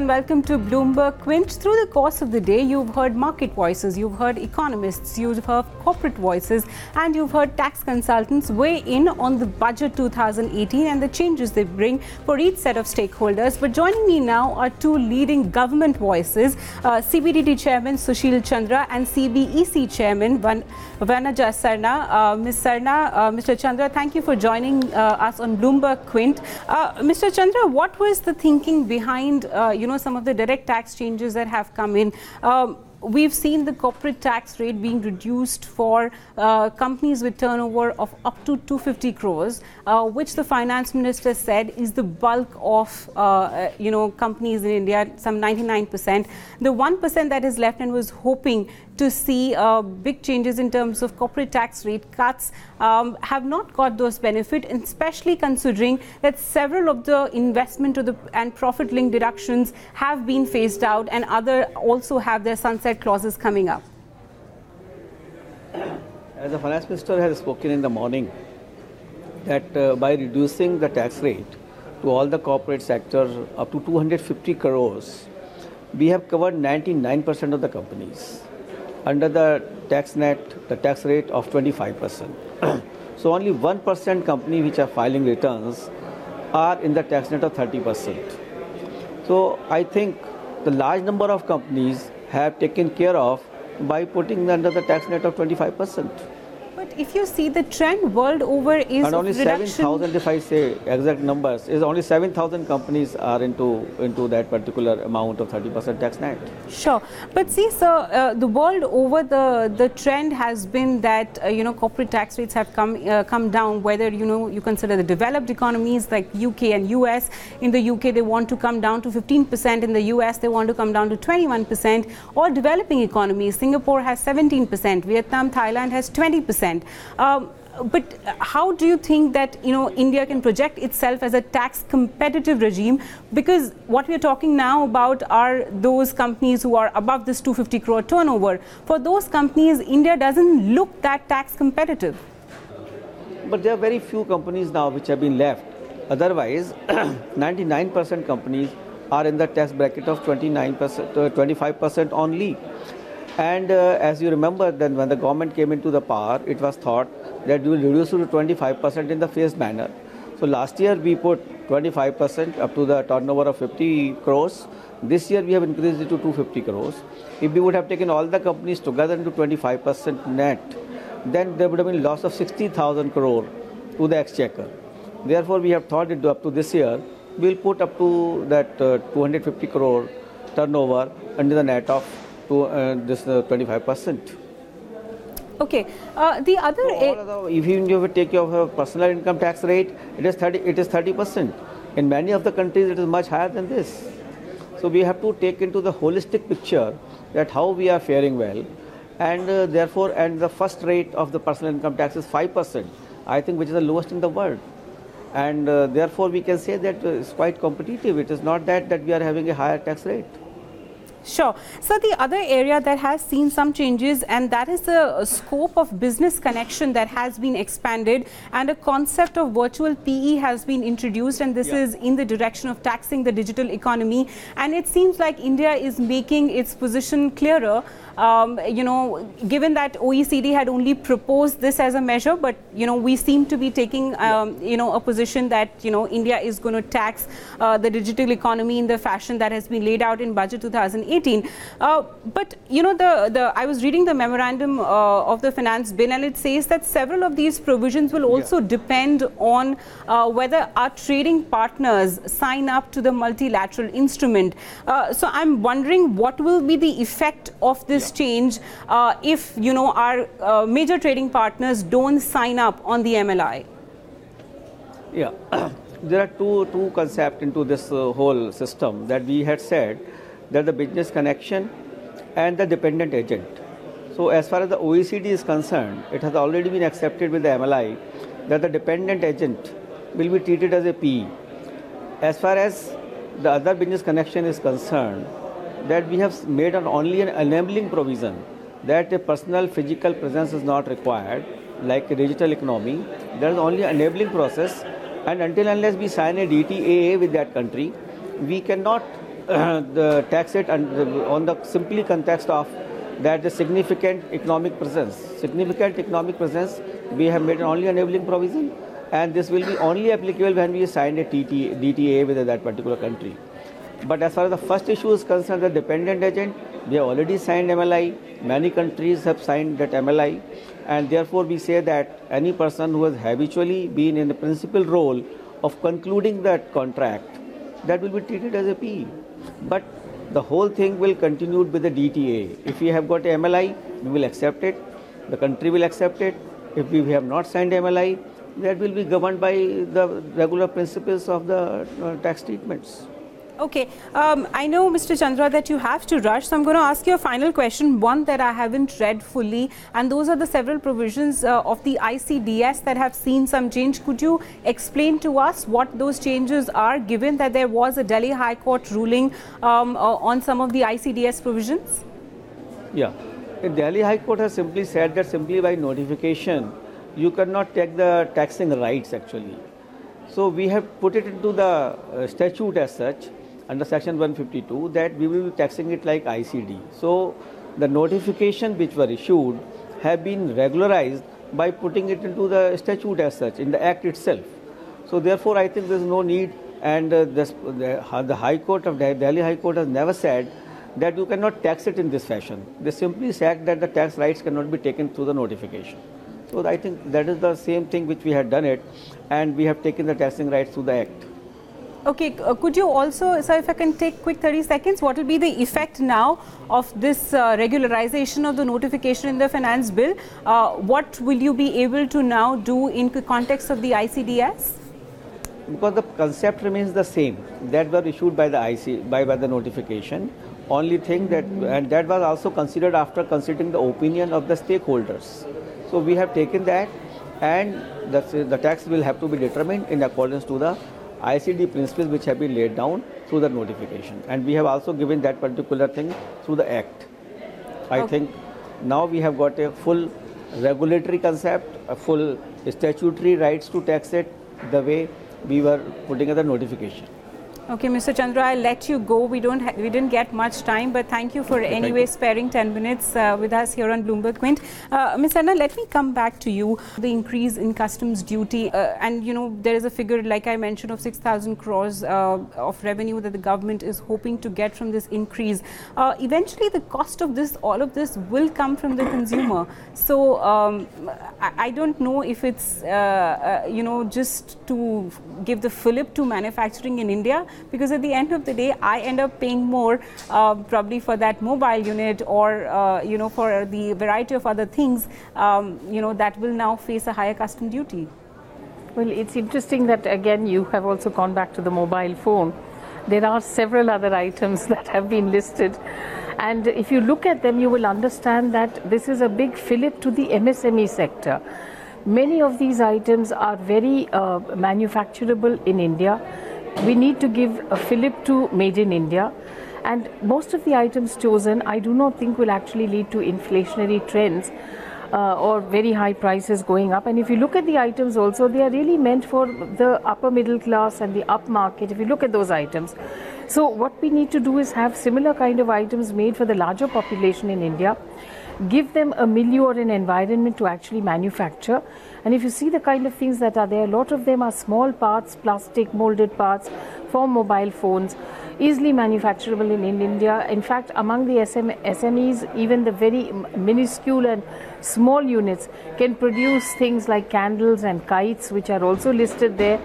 and welcome to Bloomberg Quint. Through the course of the day, you've heard market voices, you've heard economists, you've heard corporate voices, and you've heard tax consultants weigh in on the budget 2018 and the changes they bring for each set of stakeholders. But joining me now are two leading government voices, CBDT Chairman Sushil, Chandra, and CBEC Chairman Vanaja, Sarna. Ms. Sarna, Mr. Chandra, thank you for joining us on Bloomberg Quint. Mr. Chandra, what was the thinking behind, some of the direct tax changes that have come in? We've seen the corporate tax rate being reduced for companies with turnover of up to 250 crores, which the finance minister said is the bulk of, companies in India, some 99%. The 1% that is left and was hoping to see big changes in terms of corporate tax rate cuts have not got those benefits, especially considering that several of the investment and profit-linked deductions have been phased out and other also have their sunset clauses coming up. As the finance minister has spoken in the morning, that by reducing the tax rate to all the corporate sector up to 250 crores, we have covered 99% of the companies under the tax net, the tax rate of 25%. So only 1% company which are filing returns are in the tax net of 30%. So I think the large number of companies have taken care of by putting under the tax net of 25%. But if you see the trend world over is and only 7,000, if I say exact numbers, is only 7,000 companies are into that particular amount of 30% tax net. Sure, but see, sir, the world over the trend has been that corporate tax rates have come down. Whether you consider the developed economies like UK and US. In the UK, they want to come down to 15%. In the US, they want to come down to 21%. Or developing economies, Singapore has 17%. Vietnam, Thailand has 20%. But how do you think that India can project itself as a tax competitive regime? Because what we are talking now about are those companies who are above this 250 crore turnover. For those companies, India doesn't look that tax competitive. But there are very few companies now which have been left. Otherwise, 99% companies are in the tax bracket of 25% only. And as you remember, then when the government came into the power, it was thought that we will reduce it to 25% in the phased manner. So last year we put 25% up to the turnover of 50 crores. This year we have increased it to 250 crores. If we would have taken all the companies together into 25% net, then there would have been loss of 60,000 crore to the exchequer. Therefore, we have thought that up to this year, we will put up to that 250 crore turnover under the net of this 25%. Okay. The other, if you take your personal income tax rate, it is 30%. In many of the countries, it is much higher than this. So we have to take into the holistic picture that how we are faring well, and therefore, and the first rate of the personal income tax is 5%. I think which is the lowest in the world, and therefore we can say that it's quite competitive. It is not that we are having a higher tax rate. Sure. So the other area that has seen some changes, and that is the scope of business connection that has been expanded, and a concept of virtual PE has been introduced, and this is in the direction of taxing the digital economy. And it seems like India is making its position clearer. Given that OECD had only proposed this as a measure, but we seem to be taking a position that India is going to tax the digital economy in the fashion that has been laid out in budget 2018. But I was reading the memorandum of the finance bill, and it says that several of these provisions will also depend on whether our trading partners sign up to the multilateral instrument. So I'm wondering what will be the effect of this change if our major trading partners don't sign up on the MLI. Yeah, there are two concepts into this whole system that we had said, that the business connection and the dependent agent. So as far as the OECD is concerned, it has already been accepted with the MLI that the dependent agent will be treated as a PE. As far as the other business connection is concerned, that we have made only an enabling provision that a personal physical presence is not required, like a digital economy. There is only an enabling process, and until unless we sign a DTAA with that country, we cannot tax it on the simply context of that the significant economic presence. Significant economic presence, we have made an only enabling provision, and this will be only applicable when we sign a DTA with that particular country. But as far as the first issue is concerned, the dependent agent, we have already signed MLI. Many countries have signed that MLI, and therefore we say that any person who has habitually been in the principal role of concluding that contract, that will be treated as a PE. But the whole thing will continue with the DTA. If we have got a MLI, we will accept it. The country will accept it. If we have not signed MLI, that will be governed by the regular principles of the tax treatments. Okay, I know, Mr. Chandra, that you have to rush, so I'm going to ask you a final question, one that I haven't read fully, and those are the several provisions of the ICDS that have seen some change. Could you explain to us what those changes are, given that there was a Delhi High Court ruling on some of the ICDS provisions? Yeah, the Delhi High Court has simply said that simply by notification, you cannot take the taxing rights actually. So we have put it into the statute as such, under section 152, that we will be taxing it like ICD. So the notification which were issued have been regularized by putting it into the statute as such, in the act itself. So therefore I think there is no need, and the High Court of Delhi High Court has never said that you cannot tax it in this fashion. They simply said that the tax rights cannot be taken through the notification. So I think that is the same thing which we had done it, and we have taken the taxing rights through the act. Okay, could you also, sir, if I can take quick 30 seconds, what will be the effect now of this regularization of the notification in the finance bill? What will you be able to now do in the context of the ICDS? Because the concept remains the same, that were issued by the by the notification. Only thing that, and that was also considered after considering the opinion of the stakeholders. So we have taken that, and the tax will have to be determined in accordance to the ICD principles which have been laid down through the notification, and we have also given that particular thing through the act. I think now we have got a full regulatory concept, a full statutory rights to tax it the way we were putting in the notification. Okay, Mr. Chandra, I'll let you go. We didn't get much time, but thank you for anyway sparing 10 minutes with us here on Bloomberg Quint. Ms. Sarna, let me come back to you. The increase in customs duty, and you know, there is a figure, like I mentioned, of 6,000 crores of revenue that the government is hoping to get from this increase. Eventually, the cost of this, all of this, will come from the consumer. So I don't know if it's you know, just to give the fillip to manufacturing in India, because at the end of the day, I end up paying more probably for that mobile unit, or you know, for the variety of other things, you know, that will now face a higher custom duty. Well, it's interesting that again you have also gone back to the mobile phone. There are several other items that have been listed, and if you look at them, you will understand that this is a big fillip to the MSME sector. Many of these items are very manufacturable in India. We need to give a fillip to Made in India, and most of the items chosen I do not think will actually lead to inflationary trends or very high prices going up. And if you look at the items also, they are really meant for the upper middle class and the upmarket, if you look at those items. So what we need to do is have similar kind of items made for the larger population in India, give them a milieu or an environment to actually manufacture. And if you see the kind of things that are there, a lot of them are small parts, plastic molded parts for mobile phones, easily manufacturable in India. In fact, among the SMEs, even the very minuscule and small units can produce things like candles and kites, which are also listed there.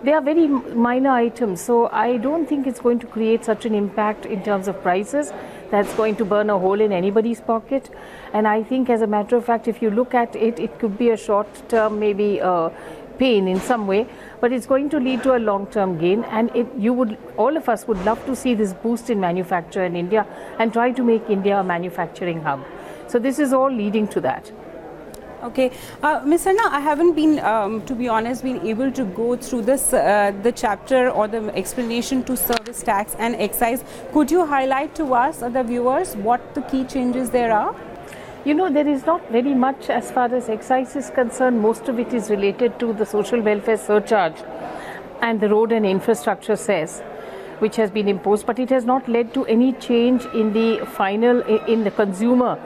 They are very minor items, so I don't think it's going to create such an impact in terms of prices that's going to burn a hole in anybody's pocket. And I think, as a matter of fact, if you look at it, it could be a short-term maybe pain in some way, but it's going to lead to a long-term gain. And all of us would love to see this boost in manufacture in India and try to make India a manufacturing hub. So this is all leading to that. Okay, Ms. Sarna, I haven't been, to be honest, been able to go through this, the chapter or the explanation to service tax and excise. Could you highlight to us, the viewers, what the key changes there are? You know, there is not very much as far as excise is concerned. Most of it is related to the social welfare surcharge and the road and infrastructure cess. which has been imposed, but it has not led to any change in the final, in the consumer.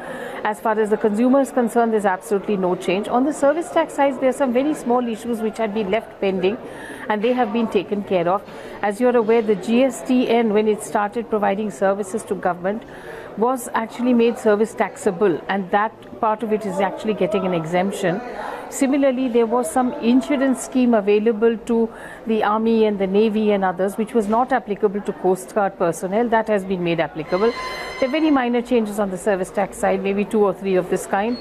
As far as the consumer is concerned, there's absolutely no change. On the service tax side, there are some very small issues which had been left pending, and they have been taken care of. As you're aware, the GSTN, when it started providing services to government, was actually made service taxable, and that part of it is actually getting an exemption. Similarly, there was some insurance scheme available to the Army and the Navy and others, which was not applicable to Coast Guard personnel. That has been made applicable. There are very minor changes on the service tax side, maybe 2 or 3 of this kind.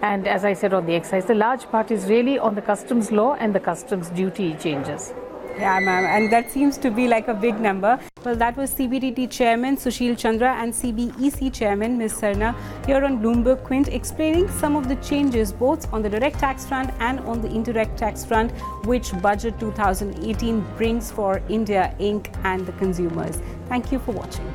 And as I said, on the excise, the large part is really on the customs law and the customs duty changes. Yeah, ma'am, and that seems to be like a big number. Well, that was CBDT Chairman Sushil Chandra and CBEC Chairman Ms. Sarna here on Bloomberg Quint, explaining some of the changes both on the direct tax front and on the indirect tax front, which Budget 2018 brings for India Inc. and the consumers. Thank you for watching.